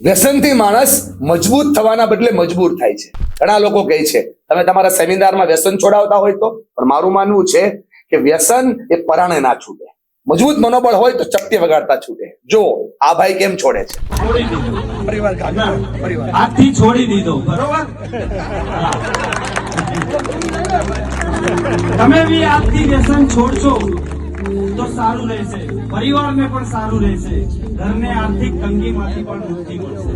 વ્યસનથી માણસ મજબૂત થવાના બદલે મજબૂર થાય છે. ઘણા લોકો કહે છે તમે તમારા સેમિનારમાં વ્યસન છોડાવતા હોય તો, પણ મારું માનવું છે કે વ્યસન એ પરાણે ના છૂટે. મજબૂત મનોબળ હોય તો ચપટી વગાડતા છૂટે. જો આ ભાઈ કેમ છોડે છે. આજથી છોડી દીધો, બરોબર? તમે બી આજથી વ્યસન છોડશો તો સારું રહેશે, પરિવારને પણ સારું રહેશે, ઘરને આર્થિક તંગીમાંથી પણ મુક્તિ મળશે.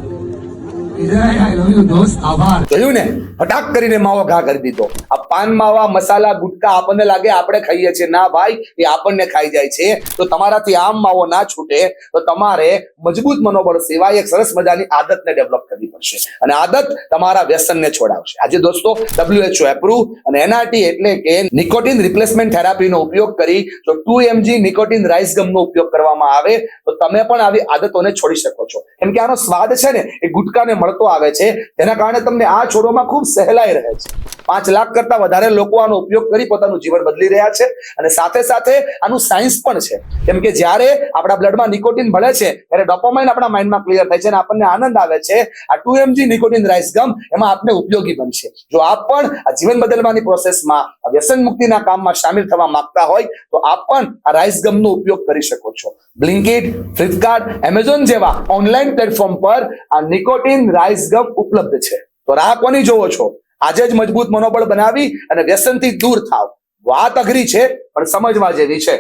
જોયું ને, ફટાક કરીને માવો ઘા કરી દીધો. આ પાન માવા મસાલા ગુટકા આપણને લાગે આપણે ખાઈએ છીએ, ના ભાઈ, એ આપણને ખાઈ જાય છે. તો તમારાથી આમ માવો ના છૂટે તો તમારે મજબૂત મનોબળ સિવાય એક સરસ મજાની આદતને ડેવલપ કરવી પડશે, અને આદત તમારા વ્યસનને છોડાવશે. આજે દોસ્તો WHO એપ્રુવ અને NRT એટલે કે નિકોટિન રિપ્લેસમેન્ટ થેરાપીનો ઉપયોગ કરી જો 2 mg નિકોટિન રાઈસ ગમનો ઉપયોગ કરવામાં આવે તો તમે પણ આવી આદતોને છોડી શકો છો. કેમ કે આનો સ્વાદ છે ને એ ગુટકાને મળતો આવે છે, તેના કારણે તમને આ છોડવામાં ખૂબ સહેલાઈ રહે છે. 5 લાખ કરતા વધારે લોકો આનો ઉપયોગ કરી પોતાનું જીવન બદલી રહ્યા છે. અને સાથે સાથે આનું સાયન્સ પણ છે, કેમ કે જ્યારે આપણા બ્લડમાં નિકોટિન ભળે છે ત્યારે ડોપામાઇન આપણા માઇન્ડમાં ક્લિયર થાય છે અને આપણને આનંદ આવે છે. આ 2 mg નિકોટિન રાઈસ ગમ એમાં આપને ઉપયોગી બનશે. જો આપ પણ આ જીવન બદલવાની પ્રોસેસમાં વ્યસન મુક્તિના કામમાં સામેલ થવા માંગતા હોય તો આપ પણ આ રાઈસ ગમનો ઉપયોગ કરી શકો છો. બ્લિંકિટ, ફ્લિપકાર્ટ, એમેઝોન જેવા ઓનલાઈન પ્લેટફોર્મ પર આ નિકોટિન રાઈસ ગમ ઉપલબ્ધ છે. તો રાહ કોની જોવો છો? આજે જ મજબૂત મનોબળ બનાવી અને વ્યસનથી દૂર થાવ. વાત અઘરી છે પણ સમજવા જેવી છે.